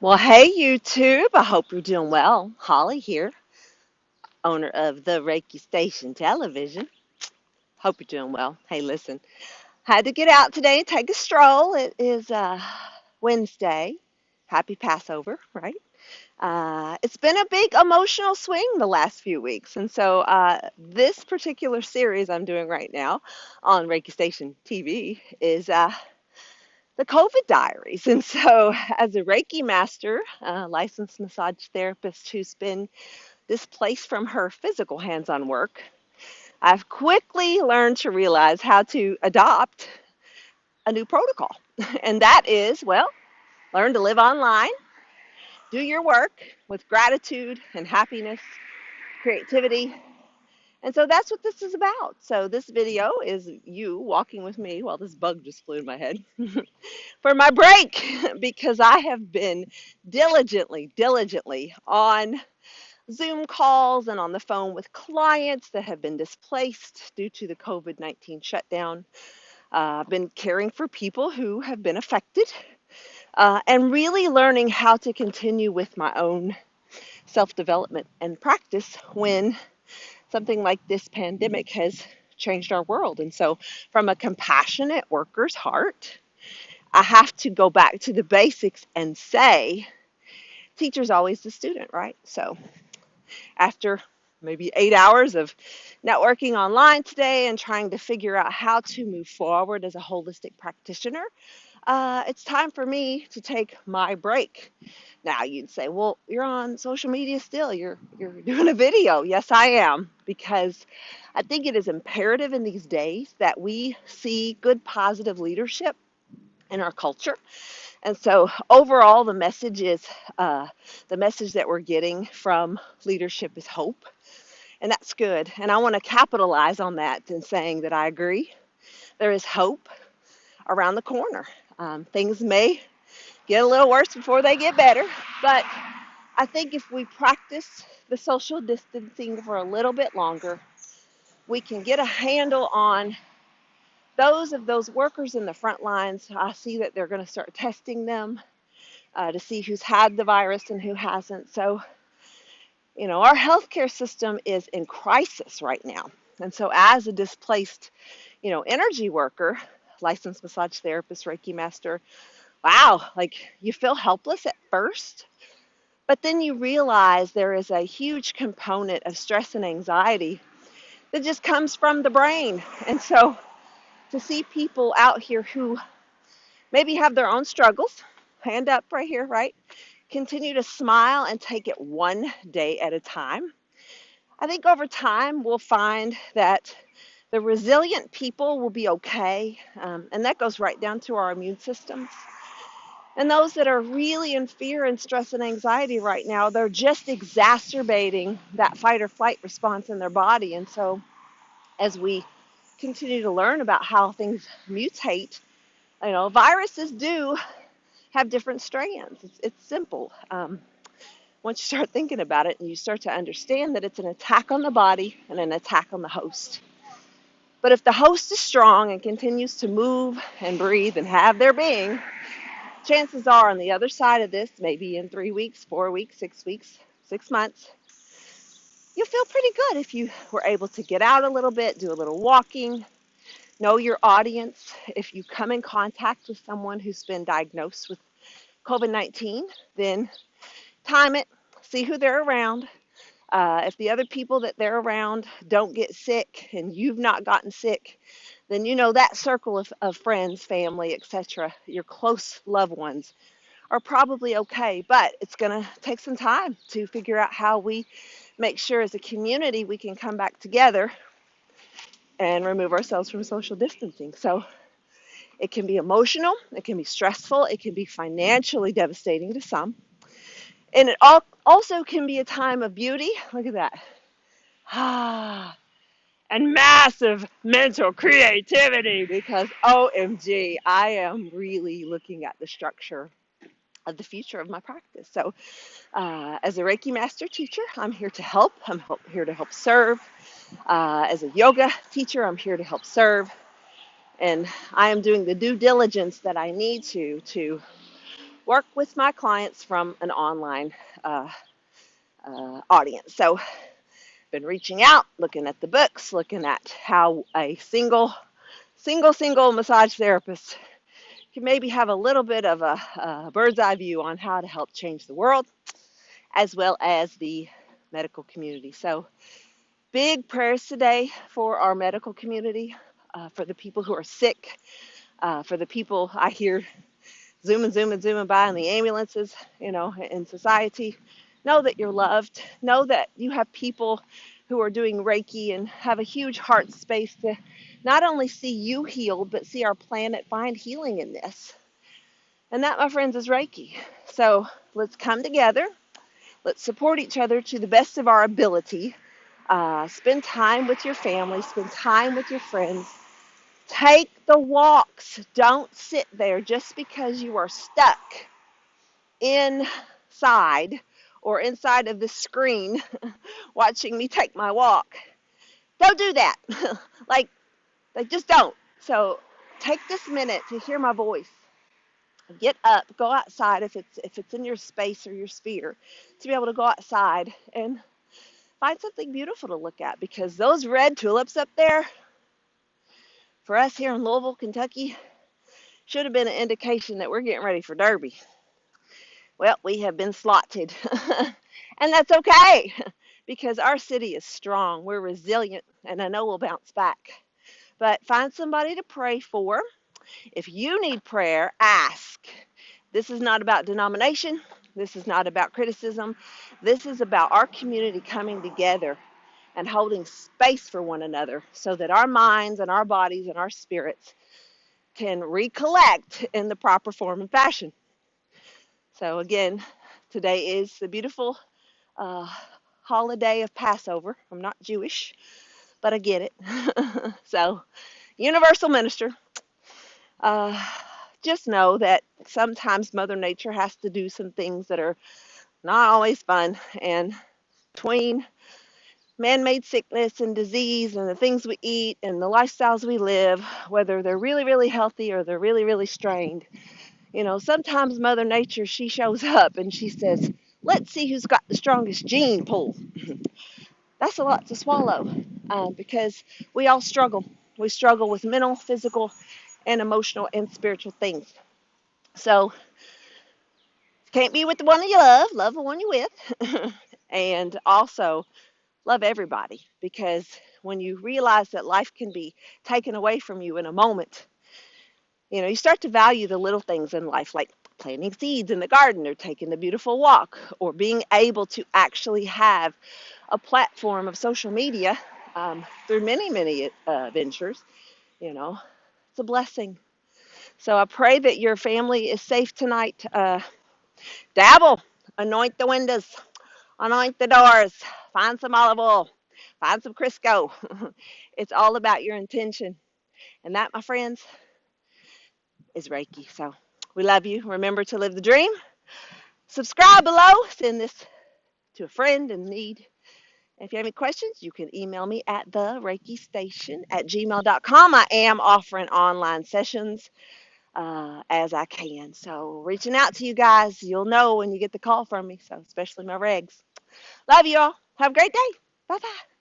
Well, hey, YouTube. I hope you're doing well. Holly here, owner of the Reiki Station Television. Hope you're doing well. Hey, listen, had to get out today and take a stroll. It is Wednesday. Happy Passover, right? It's been a big emotional swing the last few weeks. And so this particular series I'm doing right now on Reiki Station TV is the COVID diaries. And so, as a Reiki master, licensed massage therapist who's been displaced from her physical hands on work, I've quickly learned to realize how to adopt a new protocol. And that is, well, learn to live online, do your work with gratitude and happiness, creativity. And so that's what this is about. So this video is you walking with me while this bug just flew in my head for my break because I have been diligently on Zoom calls and on the phone with clients that have been displaced due to the COVID-19 shutdown. I've been caring for people who have been affected and really learning how to continue with my own self development and practice when something like this pandemic has changed our world. And so, from a compassionate worker's heart, I have to go back to the basics and say, teacher's always the student, right? So, after maybe 8 hours of networking online today and trying to figure out how to move forward as a holistic practitioner, it's time for me to take my break. Now you'd say, well, you're on social media still. You're doing a video. Yes, I am, because I think it is imperative in these days that we see good positive leadership in our culture. And so overall, the message that we're getting from leadership is hope, and that's good. And I want to capitalize on that in saying that I agree. There is hope around the corner. Things may get a little worse before they get better, but I think if we practice the social distancing for a little bit longer, we can get a handle on those workers in the front lines. I see that they're going to start testing them to see who's had the virus and who hasn't. So, our healthcare system is in crisis right now. And so, as a displaced, energy worker, licensed massage therapist, Reiki master, wow, like you feel helpless at first, but then you realize there is a huge component of stress and anxiety that just comes from the brain. And so to see people out here who maybe have their own struggles, hand up right here, right? Continue to smile and take it one day at a time. I think over time we'll find that the resilient people will be okay. And that goes right down to our immune systems. And those that are really in fear and stress and anxiety right now, they're just exacerbating that fight or flight response in their body. And so, as we continue to learn about how things mutate, viruses do have different strands. It's simple. Once you start thinking about it and you start to understand that it's an attack on the body and an attack on the host. But if the host is strong and continues to move and breathe and have their being, chances are on the other side of this, maybe in 3 weeks, 4 weeks, 6 weeks, 6 months, you'll feel pretty good if you were able to get out a little bit, do a little walking, know your audience. If you come in contact with someone who's been diagnosed with COVID-19, then time it, see who they're around. If the other people that they're around don't get sick and you've not gotten sick, then that circle of friends, family, etc., your close loved ones are probably okay, but it's going to take some time to figure out how we make sure as a community we can come back together and remove ourselves from social distancing. So it can be emotional, it can be stressful, it can be financially devastating to some, and it also can be a time of beauty. Look at that. And massive mental creativity because OMG, I am really looking at the structure of the future of my practice. So, as a Reiki master teacher, I'm here to help. I'm here to help serve. As a yoga teacher, I'm here to help serve. And I am doing the due diligence that I need to work with my clients from an online audience. So been reaching out, looking at the books, looking at how a single massage therapist can maybe have a little bit of a bird's eye view on how to help change the world as well as the medical community. So big prayers today for our medical community, for the people who are sick, for the people I hear zooming by in the ambulances, in society. Know that you're loved. Know that you have people who are doing Reiki and have a huge heart space to not only see you healed, but see our planet find healing in this. And that, my friends, is Reiki. So let's come together. Let's support each other to the best of our ability. Spend time with your family. Spend time with your friends. Take the walks. Don't sit there just because you are stuck inside or inside of the screen watching me take my walk. Don't do that. like just don't. So take this minute to hear my voice. Get up, go outside if it's in your space or your sphere, to be able to go outside and find something beautiful to look at, because those red tulips up there for us here in Louisville, Kentucky, should have been an indication that we're getting ready for Derby. Well, we have been slotted. And that's okay, because our city is strong. We're resilient, and I know we'll bounce back. But find somebody to pray for. If you need prayer, ask. This is not about denomination. This is not about criticism. This is about our community coming together and holding space for one another so that our minds and our bodies and our spirits can recollect in the proper form and fashion. So again, today is the beautiful holiday of Passover. I'm not Jewish, but I get it. So, universal minister, just know that sometimes Mother Nature has to do some things that are not always fun. And between man-made sickness and disease and the things we eat and the lifestyles we live, whether they're really, really healthy or they're really, really strained, sometimes Mother Nature, she shows up and she says, let's see who's got the strongest gene pool. That's a lot to swallow, because we all struggle. We struggle with mental, physical, and emotional and spiritual things. So, can't be with the one you love the one you're with. And also, love everybody, because when you realize that life can be taken away from you in a moment, you start to value the little things in life, like planting seeds in the garden or taking a beautiful walk or being able to actually have a platform of social media through many ventures. It's a blessing. So I pray that your family is safe tonight. Dabble, anoint the windows, anoint the doors, find some olive oil, find some Crisco. It's all about your intention. And that, my friends, is Reiki. So we love you. Remember to live the dream. Subscribe below. Send this to a friend in need. If you have any questions, you can email me at thereikistation@gmail.com. I am offering online sessions as I can. So reaching out to you guys, you'll know when you get the call from me. So especially my regs. Love you all. Have a great day. Bye-bye.